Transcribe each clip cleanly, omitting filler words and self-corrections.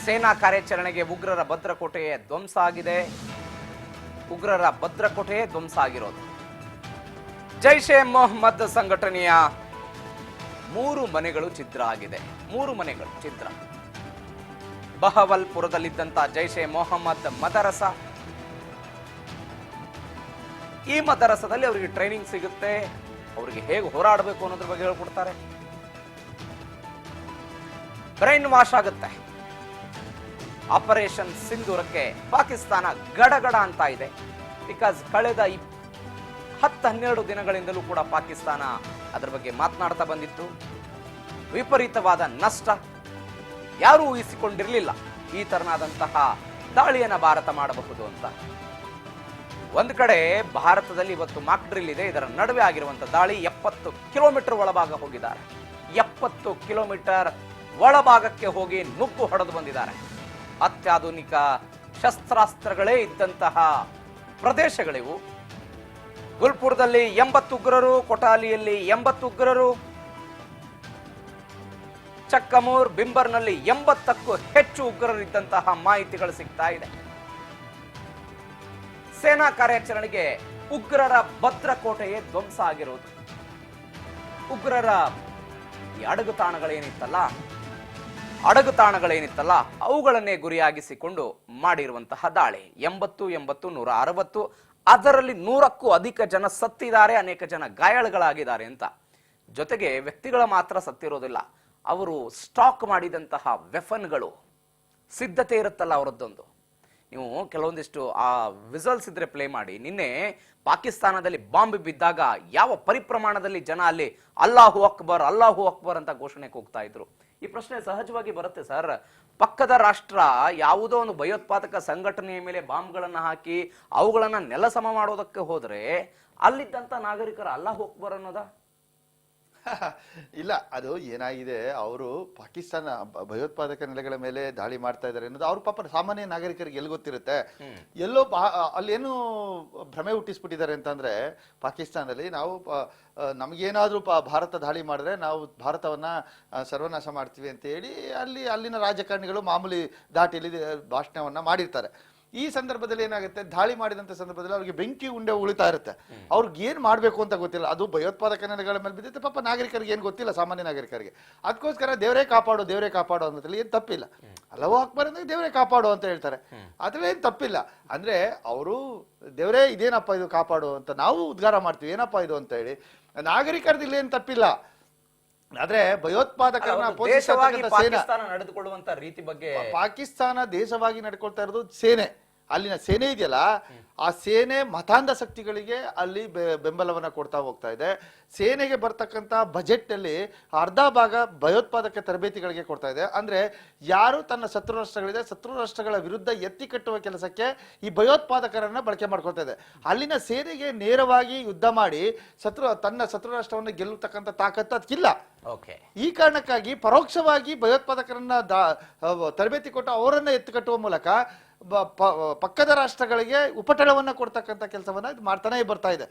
ಸೇನಾ ಕಾರ್ಯಾಚರಣೆಗೆ ಉಗ್ರರ ಭದ್ರಕೋಟೆಯೇ ಧ್ವಂಸ ಆಗಿದೆ. ಉಗ್ರರ ಭದ್ರಕೋಟೆಯೇ ಧ್ವಂಸ ಆಗಿರೋದು. ಜೈಷ್ ಎ ಮೊಹಮ್ಮದ್ ಸಂಘಟನೆಯ 3 ಮನೆಗಳು ಛಿದ್ರ ಆಗಿದೆ. 3 ಮನೆಗಳು ಛಿದ್ರ. ಬಹವಲ್ಪುರದಲ್ಲಿದ್ದಂತ ಜೈಷ್ ಎ ಮೊಹಮ್ಮದ್ ಮದರಸ, ಈ ಮದರಸದಲ್ಲಿ ಅವರಿಗೆ ಟ್ರೈನಿಂಗ್ ಸಿಗುತ್ತೆ. ಅವರಿಗೆ ಹೇಗೆ ಹೋರಾಡಬೇಕು ಅನ್ನೋದ್ರ ಬಗ್ಗೆ ಹೇಳ್ಕೊಡ್ತಾರೆ. ಬ್ರೈನ್ ವಾಶ್ ಆಗುತ್ತೆ. ಆಪರೇಷನ್ ಸಿಂಧೂರಕ್ಕೆ ಪಾಕಿಸ್ತಾನ ಗಡಗಡ ಅಂತ ಇದೆ. ಬಿಕಾಸ್ ಕಳೆದ 10-12 ದಿನಗಳಿಂದಲೂ ಕೂಡ ಪಾಕಿಸ್ತಾನ ಅದರ ಬಗ್ಗೆ ಮಾತನಾಡ್ತಾ ಬಂದಿತ್ತು. ವಿಪರೀತವಾದ ನಷ್ಟ. ಯಾರೂ ಊಹಿಸಿಕೊಂಡಿರಲಿಲ್ಲ ಈ ತರನಾದಂತಹ ದಾಳಿಯನ್ನ ಭಾರತ ಮಾಡಬಹುದು ಅಂತ. ಒಂದು ಕಡೆ ಭಾರತದಲ್ಲಿ ಇವತ್ತು ಮಾಕ್ ಡ್ರಿಲ್ ಇದೆ. ಇದರ ನಡುವೆ ಆಗಿರುವಂತಹ ದಾಳಿ 70 ಕಿಲೋಮೀಟರ್ ಒಳಭಾಗ ಹೋಗಿದ್ದಾರೆ. 70 ಕಿಲೋಮೀಟರ್ ಒಳಭಾಗಕ್ಕೆ ಹೋಗಿ ನುಗ್ಗು ಹೊಡೆದು ಬಂದಿದ್ದಾರೆ. ಅತ್ಯಾಧುನಿಕ ಶಸ್ತ್ರಾಸ್ತ್ರಗಳೇ ಇದ್ದಂತಹ ಪ್ರದೇಶಗಳಿವು. ಗುಲ್ಪುರದಲ್ಲಿ 80 ಉಗ್ರರು, ಕೊಟಾಲಿಯಲ್ಲಿ 80 ಉಗ್ರರು, ಚಕ್ಕಮೂರ್, ಬಿಂಬರ್ನಲ್ಲಿ 80ಕ್ಕೂ ಹೆಚ್ಚು ಉಗ್ರರಿದ್ದಂತಹ ಮಾಹಿತಿಗಳು ಸಿಗ್ತಾ ಇದೆ. ಸೇನಾ ಕಾರ್ಯಾಚರಣೆಗೆ ಉಗ್ರರ ಭದ್ರಕೋಟೆಯೇ ಧ್ವಂಸ ಆಗಿರೋದು. ಉಗ್ರರ ಈ ಅಡಗುತಾಣಗಳೇನಿತ್ತಲ್ಲ ಅವುಗಳನ್ನೇ ಗುರಿಯಾಗಿಸಿಕೊಂಡು ಮಾಡಿರುವಂತಹ ದಾಳಿ. 80, 160, ಅದರಲ್ಲಿ 100ಕ್ಕೂ ಅಧಿಕ ಜನ ಸತ್ತಿದ್ದಾರೆ, ಅನೇಕ ಜನ ಗಾಯಾಳುಗಳಾಗಿದ್ದಾರೆ ಅಂತ. ಜೊತೆಗೆ ವ್ಯಕ್ತಿಗಳ ಮಾತ್ರ ಸತ್ತಿರೋದಿಲ್ಲ, ಅವರು ಸ್ಟಾಕ್ ಮಾಡಿದಂತಹ ವೆಫನ್ಗಳು ಸಿದ್ಧತೆ ಇರುತ್ತಲ್ಲ ಅವರದ್ದೊಂದು. ನೀವು ಕೆಲವೊಂದಿಷ್ಟು ಆ ವಿಸಲ್ಸ್ ಇದ್ರೆ ಪ್ಲೇ ಮಾಡಿ. ನಿನ್ನೆ ಪಾಕಿಸ್ತಾನದಲ್ಲಿ ಬಾಂಬ್ ಬಿದ್ದಾಗ ಯಾವ ಪರಿಪ್ರಮಾಣದಲ್ಲಿ ಜನ ಅಲ್ಲಿ ಅಲ್ಲಾಹು ಅಕ್ಬರ್ ಅಂತ ಘೋಷಣೆ ಕೂಗ್ತಾ ಇದ್ರು. ಈ ಪ್ರಶ್ನೆ ಸಹಜವಾಗಿ ಬರುತ್ತೆ ಸರ್. ಪಕ್ಕದ ರಾಷ್ಟ್ರ ಯಾವುದೋ ಒಂದು ಭಯೋತ್ಪಾದಕ ಸಂಘಟನೆಯ ಮೇಲೆ ಬಾಂಬ್ಗಳನ್ನ ಹಾಕಿ ಅವುಗಳನ್ನ ನೆಲಸಮ ಮಾಡೋದಕ್ಕೆ ಹೋದ್ರೆ ಅಲ್ಲಿದ್ದಂತ ನಾಗರಿಕರ ಅಲ್ಲಾಹು ಅಕ್ಬರ್ ಅನ್ನೋದ? ಇಲ್ಲ, ಅದು ಏನಾಗಿದೆ, ಅವರು ಪಾಕಿಸ್ತಾನ ಭಯೋತ್ಪಾದಕ ನೆಲೆಗಳ ಮೇಲೆ ದಾಳಿ ಮಾಡ್ತಾ ಇದ್ದಾರೆ ಅನ್ನೋದು ಅವ್ರ ಪಾಪ ಸಾಮಾನ್ಯ ನಾಗರಿಕರಿಗೆ ಎಲ್ಲಿ ಗೊತ್ತಿರುತ್ತೆ. ಎಲ್ಲೋ ಅಲ್ಲೇನು ಭ್ರಮೆ ಹುಟ್ಟಿಸ್ಬಿಟ್ಟಿದ್ದಾರೆ ಅಂತಂದ್ರೆ, ಪಾಕಿಸ್ತಾನದಲ್ಲಿ ನಾವು ನಮಗೇನಾದ್ರೂ ಭಾರತ ದಾಳಿ ಮಾಡಿದ್ರೆ ನಾವು ಭಾರತವನ್ನ ಸರ್ವನಾಶ ಮಾಡ್ತೀವಿ ಅಂತ ಹೇಳಿ ಅಲ್ಲಿನ ರಾಜಕಾರಣಿಗಳು ಮಾಮೂಲಿ ದಾಟಿಯಲ್ಲಿ ಭಾಷಣವನ್ನ ಮಾಡಿರ್ತಾರೆ. ಈ ಸಂದರ್ಭದಲ್ಲಿ ಏನಾಗುತ್ತೆ, ದಾಳಿ ಮಾಡಿದಂತ ಸಂದರ್ಭದಲ್ಲಿ ಅವ್ರಿಗೆ ಬೆಂಕಿ ಉಂಡೆ ಉಳಿತಾ ಇರುತ್ತೆ. ಅವ್ರಿಗೆ ಏನ್ ಮಾಡ್ಬೇಕು ಅಂತ ಗೊತ್ತಿಲ್ಲ. ಅದು ಭಯೋತ್ಪಾದಕ ನೆಲೆಗಳ ಮೇಲೆ ಬಿದ್ದಿತ್ತು. ಪಾಪ ನಾಗರಿಕರಿಗೆ ಏನ್ ಗೊತ್ತಿಲ್ಲ, ಸಾಮಾನ್ಯ ನಾಗರಿಕರಿಗೆ. ಅದಕ್ಕೋಸ್ಕರ ದೇವರೇ ಕಾಪಾಡು ಅನ್ನೋದ್ರಲ್ಲಿ ಏನ್ ತಪ್ಪಿಲ್ಲ. ಅಲ್ಲವೋ ಅಕ್ಬರ್ ಅಂದ್ರೆ ದೇವರೇ ಕಾಪಾಡು ಅಂತ ಹೇಳ್ತಾರೆ. ಅದ್ರಲ್ಲಿ ಏನ್ ತಪ್ಪಿಲ್ಲ. ಅಂದ್ರೆ ಅವರು ದೇವರೇ ಇದೇನಪ್ಪ ಇದು ಕಾಪಾಡು ಅಂತ ನಾವು ಉದ್ಗಾರ ಮಾಡ್ತೀವಿ, ಏನಪ್ಪಾ ಇದು ಅಂತ ಹೇಳಿ. ನಾಗರಿಕರದಲ್ಲಿ ಏನ್ ತಪ್ಪಿಲ್ಲ. ಆದ್ರೆ ಭಯೋತ್ಪಾದಕರನ್ನ ನಡೆದುಕೊಳ್ಳುವಂತ ರೀತಿ ಬಗ್ಗೆ ಪಾಕಿಸ್ತಾನ ದೇಶವಾಗಿ ನಡ್ಕೊಳ್ತಾ ಇರೋದು ಸೇನೆ. ಅಲ್ಲಿನ ಸೇನೆ ಇದೆಯಲ್ಲ, ಆ ಸೇನೆ ಮತಾಂಧ ಶಕ್ತಿಗಳಿಗೆ ಅಲ್ಲಿ ಬೆಂಬಲವನ್ನ ಕೊಡ್ತಾ ಹೋಗ್ತಾ ಇದೆ. ಸೇನೆಗೆ ಬರ್ತಕ್ಕಂತ ಬಜೆಟ್ ಅಲ್ಲಿ ಅರ್ಧ ಭಾಗ ಭಯೋತ್ಪಾದಕ ತರಬೇತಿಗಳಿಗೆ ಕೊಡ್ತಾ ಇದೆ. ಅಂದ್ರೆ ಯಾರು ತನ್ನ ಶತ್ರು ರಾಷ್ಟ್ರಗಳ ವಿರುದ್ಧ ಎತ್ತಿ ಕಟ್ಟುವ ಕೆಲಸಕ್ಕೆ ಈ ಭಯೋತ್ಪಾದಕರನ್ನ ಬಳಕೆ ಮಾಡ್ಕೊಳ್ತಾ ಇದೆ. ಅಲ್ಲಿನ ಸೇನೆಗೆ ನೇರವಾಗಿ ಯುದ್ಧ ಮಾಡಿ ತನ್ನ ಶತ್ರು ರಾಷ್ಟ್ರವನ್ನು ಗೆಲ್ಲತಕ್ಕಂಥ ತಾಕತ್ತು ಅದಕ್ಕಿಲ್ಲ. ಈ ಕಾರಣಕ್ಕಾಗಿ ಪರೋಕ್ಷವಾಗಿ ಭಯೋತ್ಪಾದಕರನ್ನ ತರಬೇತಿ ಕೊಟ್ಟು ಅವರನ್ನ ಎತ್ತು ಕಟ್ಟುವ ಮೂಲಕ ಪಕ್ಕದ ರಾಷ್ಟ್ರಗಳಿಗೆ ಉಪಟಳವನ್ನ ಕೊಡ್ತಕ್ಕಂಥ ಕೆಲಸವನ್ನ ಮಾಡ್ತಾನೆ ಬರ್ತಾ ಇದೆ.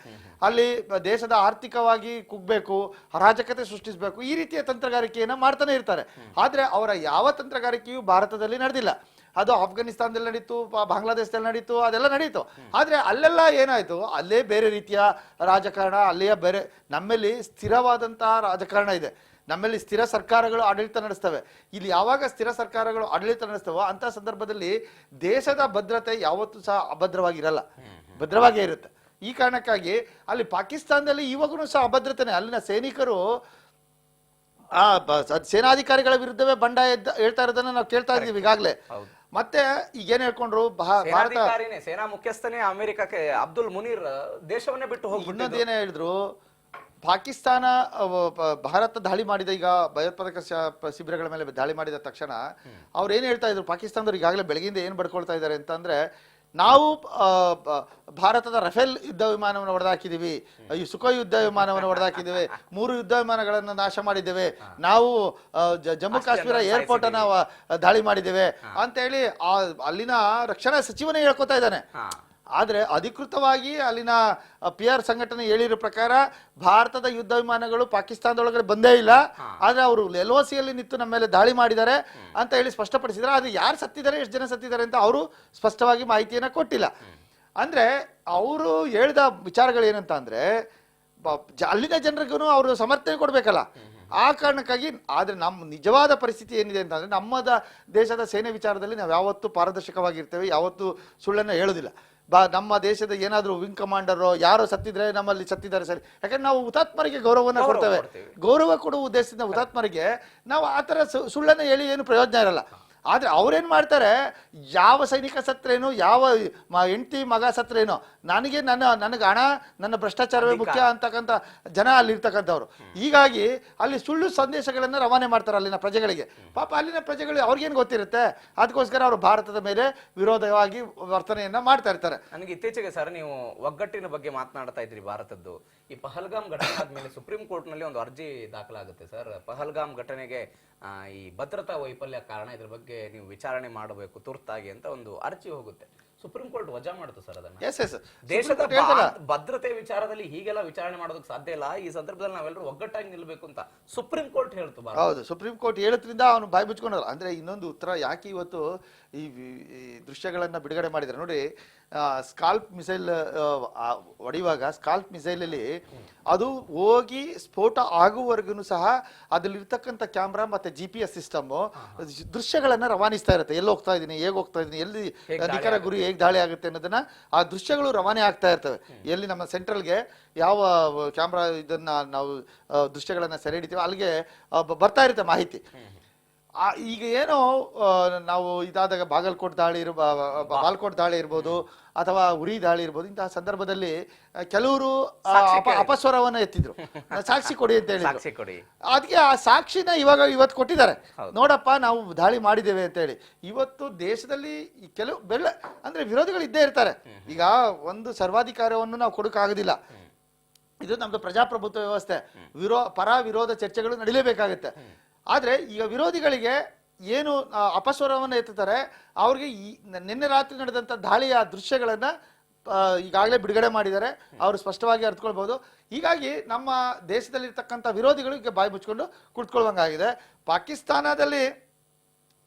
ಅಲ್ಲಿ ದೇಶದ ಆರ್ಥಿಕವಾಗಿ ಕುಗ್ಬೇಕು, ಅರಾಜಕತೆ ಸೃಷ್ಟಿಸಬೇಕು, ಈ ರೀತಿಯ ತಂತ್ರಗಾರಿಕೆಯನ್ನ ಮಾಡ್ತಾನೆ ಇರ್ತಾರೆ. ಆದ್ರೆ ಅವರ ಯಾವ ತಂತ್ರಗಾರಿಕೆಯೂ ಭಾರತದಲ್ಲಿ ನಡೆದಿಲ್ಲ. ಅದು ಆಫ್ಘಾನಿಸ್ತಾನದಲ್ಲಿ ನಡೀತು, ಬಾಂಗ್ಲಾದೇಶದಲ್ಲಿ ನಡೀತು, ಅದೆಲ್ಲ ನಡೀತು. ಆದ್ರೆ ಅಲ್ಲೆಲ್ಲ ಏನಾಯ್ತು, ಅಲ್ಲೇ ಬೇರೆ ರೀತಿಯ ರಾಜಕಾರಣ, ಅಲ್ಲಿಯ ಬೇರೆ. ನಮ್ಮಲ್ಲಿ ಸ್ಥಿರವಾದಂತಹ ರಾಜಕಾರಣ ಇದೆ, ನಮ್ಮಲ್ಲಿ ಸ್ಥಿರ ಸರ್ಕಾರಗಳು ಆಡಳಿತ ನಡೆಸ್ತವೆ. ಇಲ್ಲಿ ಯಾವಾಗ ಸ್ಥಿರ ಸರ್ಕಾರಗಳು ಆಡಳಿತ ನಡೆಸ್ತವೋ ಅಂತ ಸಂದರ್ಭದಲ್ಲಿ ದೇಶದ ಭದ್ರತೆ ಯಾವತ್ತೂ ಸಹ ಅಭದ್ರವಾಗಿರಲ್ಲ, ಭದ್ರವಾಗೇ ಇರುತ್ತೆ. ಈ ಕಾರಣಕ್ಕಾಗಿ ಅಲ್ಲಿ ಪಾಕಿಸ್ತಾನದಲ್ಲಿ ಇವಾಗೂ ಸಹ ಅಭದ್ರತೆನೆ. ಅಲ್ಲಿನ ಸೈನಿಕರು ಸೇನಾಧಿಕಾರಿಗಳ ವಿರುದ್ಧವೇ ಬಂಡಾಯ ಹೇಳ್ತಾ ಇರೋದನ್ನ ನಾವು ಕೇಳ್ತಾ ಇದ್ದೀವಿ ಈಗಾಗಲೇ. ಮತ್ತೆ ಈಗ ಏನ್ ಹೇಳ್ಕೊಂಡ್ರು, ಸೇನಾ ಮುಖ್ಯಸ್ಥನೇ ಅಮೆರಿಕಕ್ಕೆ ಅಬ್ದುಲ್ ಮುನೀರ್ ದೇಶವನ್ನೇ ಬಿಟ್ಟು ಹೋಗಿ ಇನ್ನೊಂದೇನೇ ಹೇಳಿದ್ರು, ಪಾಕಿಸ್ತಾನ ಭಾರತ ದಾಳಿ ಮಾಡಿದ, ಈಗ ಭಯೋತ್ಪಾದಕ ಶಿಬಿರಗಳ ಮೇಲೆ ದಾಳಿ ಮಾಡಿದ ತಕ್ಷಣ ಅವ್ರು ಏನ್ ಹೇಳ್ತಾ ಇದ್ರು, ಪಾಕಿಸ್ತಾನದವ್ರು ಈಗಾಗಲೇ ಬೆಳಗಿಂದ ಏನ್ ಬಡ್ಕೊಳ್ತಾ ಇದ್ದಾರೆ ಅಂತಂದ್ರೆ, ನಾವು ಭಾರತದ ರಫೇಲ್ ಯುದ್ಧ ವಿಮಾನವನ್ನು ಹೊಡೆದಾಕಿದೀವಿ, ಈ ಸುಖೋಯ್ ಯುದ್ಧ ವಿಮಾನವನ್ನು ಹೊಡೆದಾಕಿದ್ದೇವೆ, 3 ಯುದ್ಧ ವಿಮಾನಗಳನ್ನು ನಾಶ ಮಾಡಿದ್ದೇವೆ, ನಾವು ಜಮ್ಮು ಕಾಶ್ಮೀರ ಏರ್ಪೋರ್ಟ್ ಅನ್ನ ದಾಳಿ ಮಾಡಿದ್ದೇವೆ ಅಂತ ಹೇಳಿ ಅಲ್ಲಿನ ರಕ್ಷಣಾ ಸಚಿವನೇ ಹೇಳ್ಕೊತಾ ಇದ್ದಾನೆ. ಆದ್ರೆ ಅಧಿಕೃತವಾಗಿ ಅಲ್ಲಿನ PR ಸಂಘಟನೆ ಹೇಳಿರೋ ಪ್ರಕಾರ ಭಾರತದ ಯುದ್ಧ ವಿಮಾನಗಳು ಪಾಕಿಸ್ತಾನದೊಳಗಡೆ ಬಂದೇ ಇಲ್ಲ, ಆದ್ರೆ ಅವರು LOC ಯಲ್ಲಿ ನಿಂತು ನಮ್ಮ ಮೇಲೆ ದಾಳಿ ಮಾಡಿದ್ದಾರೆ ಅಂತ ಹೇಳಿ ಸ್ಪಷ್ಟಪಡಿಸಿದ್ದಾರೆ. ಆದ್ರೆ ಯಾರು ಸತ್ತಿದ್ದಾರೆ, ಎಷ್ಟು ಜನ ಸತ್ತಿದ್ದಾರೆ ಅಂತ ಅವರು ಸ್ಪಷ್ಟವಾಗಿ ಮಾಹಿತಿಯನ್ನ ಕೊಟ್ಟಿಲ್ಲ. ಅಂದ್ರೆ ಅವರು ಹೇಳಿದ ವಿಚಾರಗಳು ಏನಂತ ಅಂದ್ರೆ ಅಲ್ಲಿನ ಜನರಿಗೂ ಅವರು ಸಮರ್ಥನೆ ಕೊಡ್ಬೇಕಲ್ಲ, ಆ ಕಾರಣಕ್ಕಾಗಿ. ಆದ್ರೆ ನಮ್ಮ ನಿಜವಾದ ಪರಿಸ್ಥಿತಿ ಏನಿದೆ ಅಂತಂದ್ರೆ ನಮ್ಮ ದೇಶದ ಸೇನೆ ವಿಚಾರದಲ್ಲಿ ನಾವು ಯಾವತ್ತೂ ಪಾರದರ್ಶಕವಾಗಿರ್ತೇವೆ, ಯಾವತ್ತೂ ಸುಳ್ಳನ್ನ ಹೇಳೋದಿಲ್ಲ. ನಮ್ಮ ದೇಶದ ಏನಾದ್ರು ವಿಂಗ್ ಕಮಾಂಡರ್ ಯಾರೋ ಸತ್ತಿದ್ರೆ ನಮ್ಮಲ್ಲಿ ಸತ್ತಿದ್ದಾರೆ ಸರಿ, ಯಾಕಂದ್ರೆ ನಾವು ಹುತಾತ್ಮರಿಗೆ ಗೌರವವನ್ನು ಕೊಡ್ತೇವೆ. ಗೌರವ ಕೊಡುವ ಉದ್ದೇಶದಿಂದ ಹುತಾತ್ಮರಿಗೆ ನಾವು ಆತರ ಸುಳ್ಳನ್ನ ಹೇಳಿ ಏನು ಪ್ರಯೋಜನ ಇರಲ್ಲ. ಆದ್ರೆ ಅವ್ರೇನ್ ಮಾಡ್ತಾರೆ, ಯಾವ ಸೈನಿಕ ಸತ್ರೇನು, ಯಾವ ಹೆಂಡತಿ ಮಗ ಸತ್ರೇನು, ನನಗೆ ಹಣ, ನನ್ನ ಭ್ರಷ್ಟಾಚಾರವೇ ಮುಖ್ಯ ಅಂತಕ್ಕಂಥ ಜನ ಅಲ್ಲಿ ಇರ್ತಕ್ಕಂಥವ್ರು. ಹೀಗಾಗಿ ಅಲ್ಲಿ ಸುಳ್ಳು ಸಂದೇಶಗಳನ್ನ ರವಾನೆ ಮಾಡ್ತಾರೆ ಅಲ್ಲಿನ ಪ್ರಜೆಗಳಿಗೆ. ಪಾಪ ಅಲ್ಲಿನ ಪ್ರಜೆಗಳು ಅವ್ರಿಗೇನು ಗೊತ್ತಿರುತ್ತೆ, ಅದಕ್ಕೋಸ್ಕರ ಅವರು ಭಾರತದ ಮೇಲೆ ವಿರೋಧವಾಗಿ ವರ್ತನೆಯನ್ನ ಮಾಡ್ತಾ ಇರ್ತಾರೆ. ನನಗೆ ಇತ್ತೀಚೆಗೆ ಸರ್, ನೀವು ಒಗ್ಗಟ್ಟಿನ ಬಗ್ಗೆ ಮಾತನಾಡ್ತಾ ಇದ್ರಿ ಭಾರತದ್ದು. ಈ ಪಹಲ್ಗಾಮ್ ಘಟನೆ ಆದ್ಮೇಲೆ ಸುಪ್ರೀಂ ಕೋರ್ಟ್ ನಲ್ಲಿ ಒಂದು ಅರ್ಜಿ ದಾಖಲಾಗುತ್ತೆ ಸರ್. ಪಹಲ್ಗಾಮ್ ಘಟನೆಗೆ ಈ ಭದ್ರತಾ ವೈಫಲ್ಯ ಕಾರಣ, ಇದ್ರ ಬಗ್ಗೆ ನೀವು ವಿಚಾರಣೆ ಮಾಡಬೇಕು ತುರ್ತಾಗಿ ಅಂತ ಒಂದು ಅರ್ಜಿ ಹೋಗುತ್ತೆ. ಸುಪ್ರೀಂ ಕೋರ್ಟ್ ವಜಾ ಮಾಡುತ್ತೆ ಸರ್ ಅದನ್ನ. ದೇಶದ ಭದ್ರತೆ ವಿಚಾರದಲ್ಲಿ ಹೀಗೆಲ್ಲ ವಿಚಾರಣೆ ಮಾಡೋದಕ್ಕೆ ಸಾಧ್ಯ ಇಲ್ಲ, ಈ ಸಂದರ್ಭದಲ್ಲಿ ನಾವೆಲ್ಲರೂ ಒಗ್ಗಟ್ಟಾಗಿ ನಿಲ್ಬೇಕು ಅಂತ ಸುಪ್ರೀಂ ಕೋರ್ಟ್ ಹೇಳ್ತು. ಹೌದು, ಸುಪ್ರೀಂ ಕೋರ್ಟ್ ಹೇಳೋದ್ರಿಂದ ಅವನು ಬಾಯಿ ಮುಚ್ಕೊಂಡಲ್ಲ. ಅಂದ್ರೆ ಇನ್ನೊಂದು ಉತ್ತರ ಯಾಕೆ ಇವತ್ತು ಈ ದೃಶ್ಯಗಳನ್ನ ಬಿಡುಗಡೆ ಮಾಡಿದ್ರೆ ನೋಡಿ, ಸ್ಕಾಲ್ಪ್ ಮಿಸೈಲ್ ಹೊಡೆಯುವಾಗ ಸ್ಕಾಲ್ಪ್ ಮಿಸೈಲ್ ಅಲ್ಲಿ ಅದು ಹೋಗಿ ಸ್ಫೋಟ ಆಗುವವರೆಗೂ ಸಹ ಅದ್ರಲ್ಲಿರ್ತಕ್ಕಂಥ ಕ್ಯಾಮ್ರಾ ಮತ್ತೆ GPS ಸಿಸ್ಟಮ್ ದೃಶ್ಯಗಳನ್ನ ರವಾನಿಸ್ತಾ ಇರುತ್ತೆ. ಎಲ್ಲಿ ಹೋಗ್ತಾ ಇದೀನಿ, ಹೇಗೆ ಹೋಗ್ತಾ ಇದೀನಿ, ಎಲ್ಲಿ ನಿಖರ ಗುರಿ ಹೇಗೆ ದಾಳಿ ಆಗುತ್ತೆ ಅನ್ನೋದನ್ನ ಆ ದೃಶ್ಯಗಳು ರವಾನೆ ಆಗ್ತಾ ಇರ್ತವೆ. ಎಲ್ಲಿ ನಮ್ಮ ಸೆಂಟ್ರಲ್ಗೆ ಯಾವ ಕ್ಯಾಮ್ರಾ ಇದನ್ನ ನಾವು ದೃಶ್ಯಗಳನ್ನ ಸೆರೆ ಹಿಡಿತೀವಿ ಅಲ್ಲಿಗೆ ಬರ್ತಾ ಇರುತ್ತೆ ಮಾಹಿತಿ. ಈಗ ಏನೋ ನಾವು ಇದಾದಾಗ ಬಾಗಲಕೋಟ್ ದಾಳಿ ಇರ್ಬೋದು ಅಥವಾ ಉರಿ ದಾಳಿ ಇರ್ಬೋದು, ಇಂತಹ ಸಂದರ್ಭದಲ್ಲಿ ಕೆಲವರು ಅಪಸ್ವರವನ್ನ ಎತ್ತಿದ್ರು, ಸಾಕ್ಷಿ ಕೊಡಿ ಅಂತ ಹೇಳಿ. ಅದಕ್ಕೆ ಆ ಸಾಕ್ಷಿನ ಇವತ್ತು ಕೊಟ್ಟಿದ್ದಾರೆ, ನೋಡಪ್ಪ ನಾವು ದಾಳಿ ಮಾಡಿದ್ದೇವೆ ಅಂತ ಹೇಳಿ. ಇವತ್ತು ದೇಶದಲ್ಲಿ ಕೆಲವು ಅಂದ್ರೆ ವಿರೋಧಿಗಳು ಇದ್ದೇ ಇರ್ತಾರೆ. ಈಗ ಒಂದು ಸರ್ವಾಧಿಕಾರವನ್ನು ನಾವು ಕೊಡಕ್ಕಾಗೋದಿಲ್ಲ, ಇದು ನಮ್ದು ಪ್ರಜಾಪ್ರಭುತ್ವ ವ್ಯವಸ್ಥೆ, ಪರ ವಿರೋಧ ಚರ್ಚೆಗಳು ನಡೀಲೇಬೇಕಾಗುತ್ತೆ. ಆದ್ರೆ ಈಗ ವಿರೋಧಿಗಳಿಗೆ ಏನು ಅಪಸ್ವರವನ್ನು ಎತ್ತುತ್ತಾರೆ, ಅವ್ರಿಗೆ ನಿನ್ನೆ ರಾತ್ರಿ ನಡೆದಂತ ದಾಳಿಯ ದೃಶ್ಯಗಳನ್ನ ಈಗಾಗಲೇ ಬಿಡುಗಡೆ ಮಾಡಿದ್ದಾರೆ, ಅವರು ಸ್ಪಷ್ಟವಾಗಿ ಅರ್ಥಕೊಳ್ಬಹುದು. ಹೀಗಾಗಿ ನಮ್ಮ ದೇಶದಲ್ಲಿರ್ತಕ್ಕಂಥ ವಿರೋಧಿಗಳಿಗೆ ಬಾಯಿ ಮುಚ್ಕೊಂಡು ಕುಳಿತುಕೊಳ್ಳುವಂಗಾಗಿದೆ. ಪಾಕಿಸ್ತಾನದಲ್ಲಿ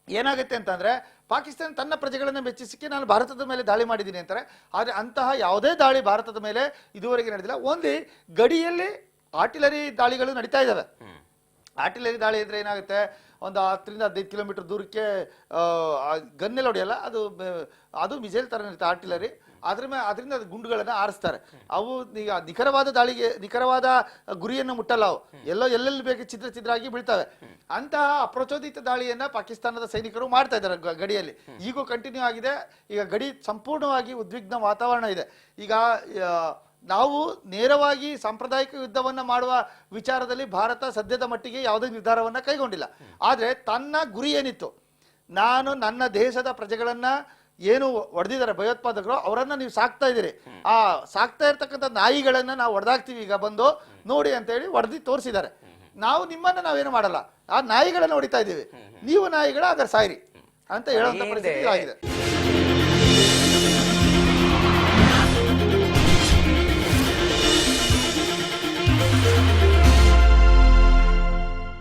ಏನಾಗುತ್ತೆ ಅಂತಂದ್ರೆ, ಪಾಕಿಸ್ತಾನ ತನ್ನ ಪ್ರಜೆಗಳನ್ನ ಮೆಚ್ಚಿಸಿಕ್ಕೆ ನಾನು ಭಾರತದ ಮೇಲೆ ದಾಳಿ ಮಾಡಿದ್ದೀನಿ ಅಂತಾರೆ. ಆದ್ರೆ ಅಂತಹ ಯಾವುದೇ ದಾಳಿ ಭಾರತದ ಮೇಲೆ ಇದುವರೆಗೆ ನಡೆದಿಲ್ಲ. ಓನ್ಲಿ ಗಡಿಯಲ್ಲಿ ಆರ್ಟಿಲರಿ ದಾಳಿಗಳು ನಡೀತಾ ಇದ್ದಾವೆ. ಆರ್ಟಿಲರಿ ದಾಳಿ ಅಂದ್ರೆ ಏನಾಗುತ್ತೆ, ಒಂದು 10-15 ಕಿಲೋಮೀಟರ್ ದೂರಕ್ಕೆ ಗನ್ನೆಲ್ಲ ಹೊಡೆಯಲ್ಲ, ಅದು ಮಿಸೈಲ್ ತರ ಇರುತ್ತೆ ಆರ್ಟಿಲರಿ. ಅದರಿಂದ ಗುಂಡುಗಳನ್ನ ಆರಿಸ್ತಾರೆ. ಅವು ಈಗ ನಿಖರವಾದ ಗುರಿಯನ್ನು ಮುಟ್ಟಲ್ಲ, ಅವು ಎಲ್ಲೆಲ್ಲಿ ಬೇಕು ಛಿದ್ರಾಗಿ ಬೀಳ್ತವೆ. ಅಂತಹ ಅಪ್ರಚೋದಿತ ದಾಳಿಯನ್ನ ಪಾಕಿಸ್ತಾನದ ಸೈನಿಕರು ಮಾಡ್ತಾ ಇದ್ದಾರೆ ಗಡಿಯಲ್ಲಿ. ಈಗೂ ಕಂಟಿನ್ಯೂ ಆಗಿದೆ. ಈಗ ಗಡಿ ಸಂಪೂರ್ಣವಾಗಿ ಉದ್ವಿಗ್ನ ವಾತಾವರಣ ಇದೆ. ಈಗ ನಾವು ನೇರವಾಗಿ ಸಾಂಪ್ರದಾಯಿಕ ಯುದ್ಧವನ್ನ ಮಾಡುವ ವಿಚಾರದಲ್ಲಿ ಭಾರತ ಸದ್ಯದ ಮಟ್ಟಿಗೆ ಯಾವುದೇ ನಿರ್ಧಾರವನ್ನ ಕೈಗೊಂಡಿಲ್ಲ. ಆದ್ರೆ ತನ್ನ ಗುರಿ ಏನಿತ್ತು, ನಾನು ನನ್ನ ದೇಶದ ಪ್ರಜೆಗಳನ್ನ ಏನು ಹೊಡೆದಿದ್ದಾರೆ ಭಯೋತ್ಪಾದಕರು, ಅವರನ್ನ ನೀವು ಸಾಕ್ತಾ ಇದ್ದೀರಿ, ಆ ಸಾಕ್ತಾ ಇರ್ತಕ್ಕಂಥ ನಾಯಿಗಳನ್ನ ನಾವು ಹೊಡೆದಾಕ್ತಿವಿ, ಈಗ ಬಂದು ನೋಡಿ ಅಂತ ಹೇಳಿ ಹೊಡೆದಿ ತೋರಿಸಿದ್ದಾರೆ. ನಿಮ್ಮನ್ನ ನಾವೇನು ಮಾಡಲ್ಲ, ಆ ನಾಯಿಗಳನ್ನ ಹೊಡಿತಾ ಇದ್ದೀವಿ, ನೀವು ನಾಯಿಗಳ ಹಾಗಾದ್ರೆ ಸಾಯಿರಿ ಅಂತ ಹೇಳುವಂತ ಪರಿಸ್ಥಿತಿ ಆಗಿದೆ.